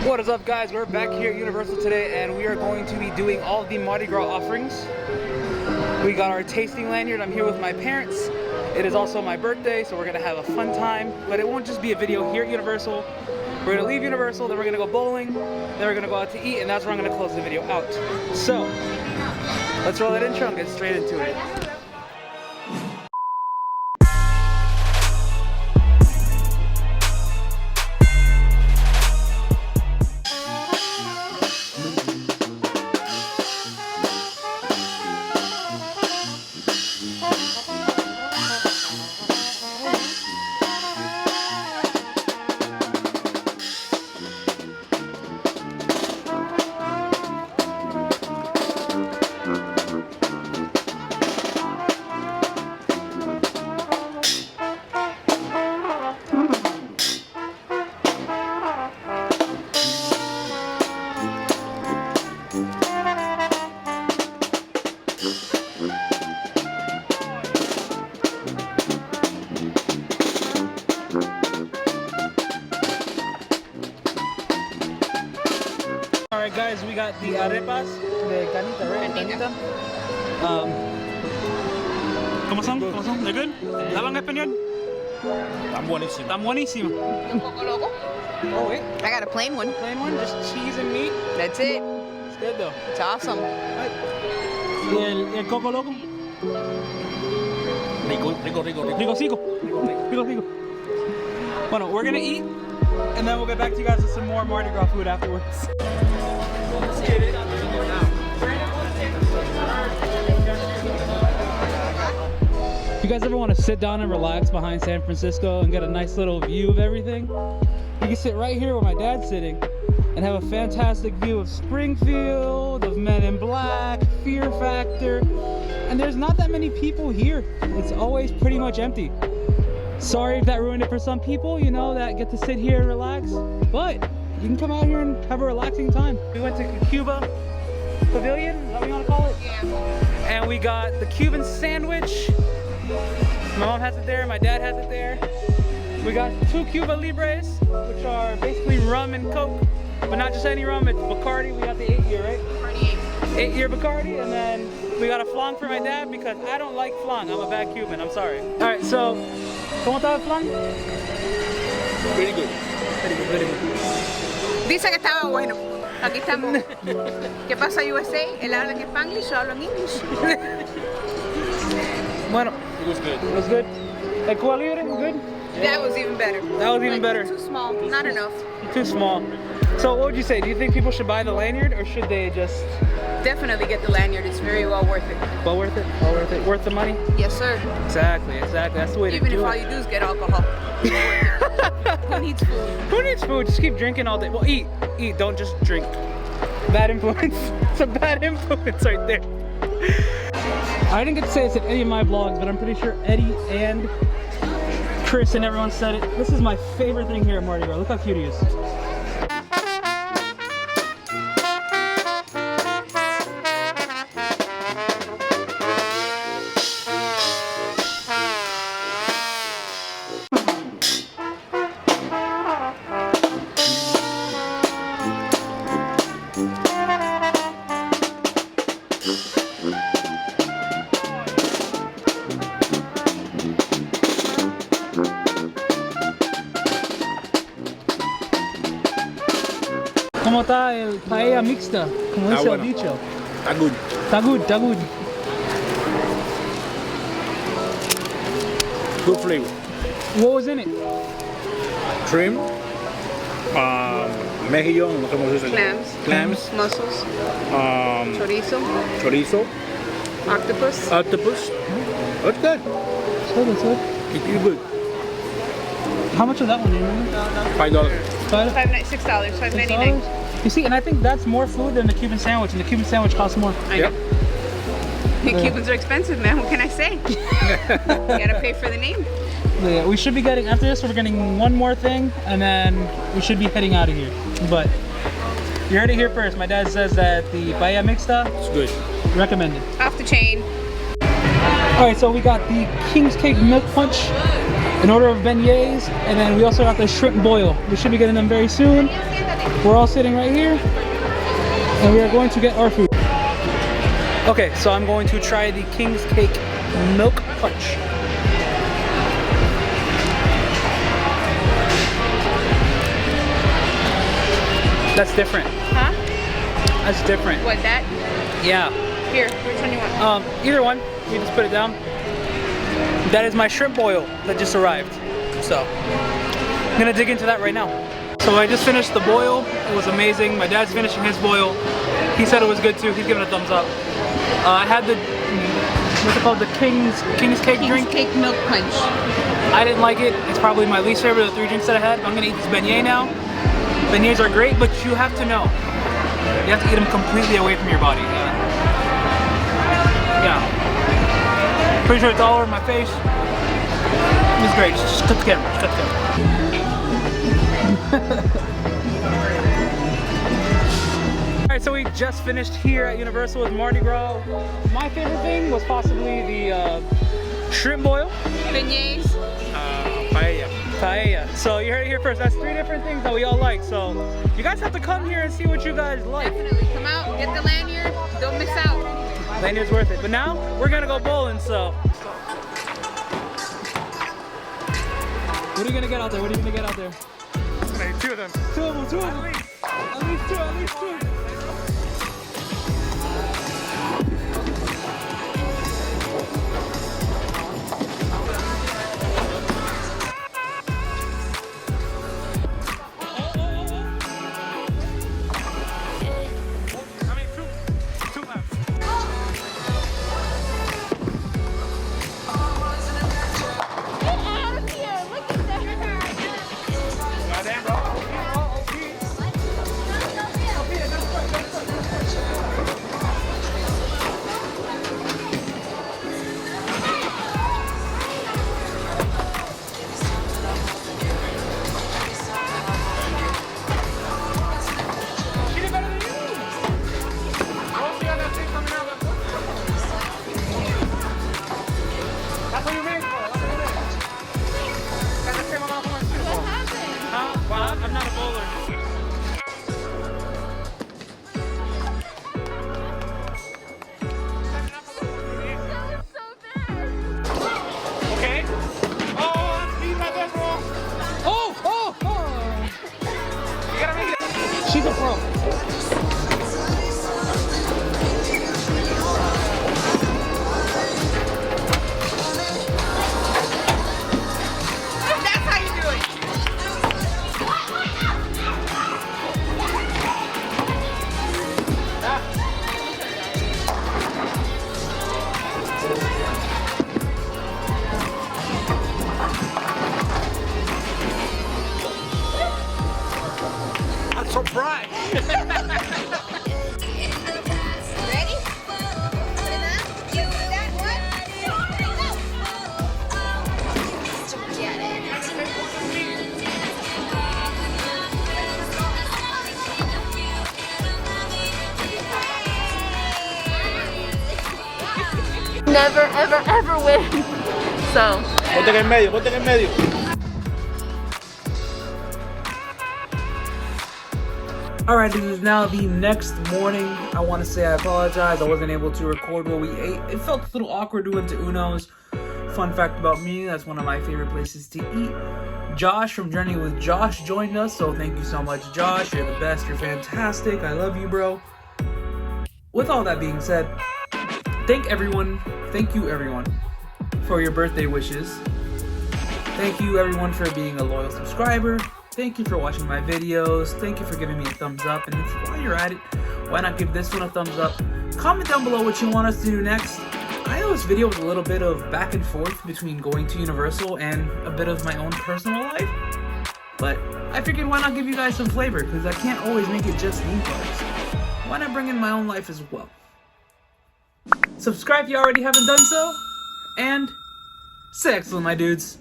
What is up, guys? We're back here at Universal today, and we are going to be doing all of the Mardi Gras offerings. We got our tasting lanyard. I'm here with my parents. It is also my birthday, so we're gonna have a fun time. But it won't just be a video here at Universal. We're gonna leave Universal, then we're gonna go bowling, then we're gonna go out to eat, and that's where I'm gonna close the video out. So, let's roll that intro and get straight into it. Alright guys, we got the arepas de canita, right? Canita. ¿Cómo son? ¿Cómo son? They're good? ¿Hablan español? Tan buenísimo. Tan buenísimo. Un poco loco. Oh wait, I got a plain one. plain one, just cheese and meat. That's it. It's good though. It's awesome. ¿Y el coco loco? Rico, rico, rico, rico. Rico, sigo. Rico, sigo. Bueno, we're gonna eat, and then we'll get back to you guys with some more Mardi Gras food afterwards. If you guys ever want to sit down and relax behind San Francisco and get a nice little view of everything, you can sit right here where my dad's sitting and have a fantastic view of Springfield, of Men in Black, Fear Factor, and there's not that many people here. It's always pretty much empty. Sorry if that ruined it for some people, you know, that get to sit here and relax, but you can come out here and have a relaxing time. We went to Cuba Pavilion, is that what you want to call it? Yeah. And we got the Cuban sandwich. My mom has it there, my dad has it there. We got 2 Cuba Libres, which are basically rum and Coke, but not just any rum, it's Bacardi. We got the 8-year, right? 8-year Bacardi, and then we got a flan for my dad because I don't like flan. I'm a bad Cuban, I'm sorry. All right, so, ¿cómo está el flan? Very good. Very good, very good. Dice que estaba bueno. Aquí estamos. ¿Qué pasa USA? Él habla en Spanglish, yo hablo en English. Bueno, It was good. it was good. El Cuba Libre, good? That was even better. That was even better. Too small. Not enough. Too small. So what would you say? Do you think people should buy the lanyard or should they just... Definitely get the lanyard. It's very well worth it. Well worth it? Well worth it? Worth the money? Yes, sir. Exactly, exactly. That's the way Even to do if all it. you do is get alcohol. Who needs food? Who needs food? Just keep drinking all day. Well, eat. Eat. Don't just drink. Bad influence. It's a bad influence right there. I didn't get to say this in any of my vlogs, but I'm pretty sure Eddie and Chris and everyone said it. This is my favorite thing here at Mardi Gras. Look how cute he is. ¿Cómo está el paella mixta? Como dice el dicho. Está good. Está good, está good. Good flavor. What was in it? Shrimp. Mejillón, no sé cómo se dice. Clams. Clams. Mussels. Chorizo. Chorizo. Octopus. Octopus. That's good. It's good, it's good. It's good. How much was that one, do you remember? $5. $6. $5.99. You see, and I think that's more food than the Cuban sandwich, and the Cuban sandwich costs more. I know. Cubans are expensive, man. What can I say? You gotta pay for the name. Yeah, we should be getting, after this, we're getting one more thing, and then we should be heading out of here. But you heard it here first. My dad says that the paella mixta, It's good. recommended. Off the chain. Alright, so we got the King's Cake Milk Punch, an order of beignets, and then we also got the shrimp boil. We should be getting them very soon. We're all sitting right here, and we are going to get our food. Okay, so I'm going to try the King's Cake Milk Punch. That's different. Huh? That's different. What, that? Yeah. Here, which one you want? Either one. You just put it down. That is my shrimp boil that just arrived. So, I'm gonna dig into that right now. So I just finished the boil. It was amazing. My dad's finishing his boil. He said it was good too. He's giving a thumbs up. I had the, what's it called? The King's Cake drink? King's Cake Milk Punch. I didn't like it. It's probably my least favorite of the 3 drinks that I had. I'm gonna eat this beignet now. Beignets are great, but you have to know. You have to eat them completely away from your body. Yeah. Pretty sure it's all over my face. It was great. Just cut the camera. Just cut the camera. Alright, so we just finished here at Universal with Mardi Gras. My favorite thing was possibly the shrimp boil. Beignets. Paella. So you heard it here first. That's 3 different things that we all like. So you guys have to come here and see what you guys like. Definitely. Come out, get the lanyard. Don't miss out. Lanyard's worth it. But now we're gonna go bowling. So what are you gonna get out there? What are you gonna get out there? I'm gonna eat 2 of them. 2 of them. 2 of them. At least 2. At least 2. I'm not a bowler. Okay. Oh, leave my best ball. Oh. You gotta make it. She's a pro. Surprise! Ready? Put it up. You do that one. Get it. Never, ever, ever win. So. Ponte en el medio, ponte en el medio. Alright, this is now the next morning. I want to say I apologize. I wasn't able to record what we ate. It felt a little awkward. We went to Uno's. Fun fact about me, that's one of my favorite places to eat. Josh from Journey with Josh joined us, so thank you so much, Josh. You're the best. You're fantastic. I love you, bro. With all that being said, thank you everyone for your birthday wishes. Thank you everyone for being a loyal subscriber. Thank you for watching my videos. Thank you for giving me a thumbs up. And while you're at it, why not give this one a thumbs up? Comment down below what you want us to do next. I know this video was a little bit of back and forth between going to Universal and a bit of my own personal life. But I figured why not give you guys some flavor, because I can't always make it just theme parks. Why not bring in my own life as well? Subscribe if you already haven't done so. And stay excellent, my dudes.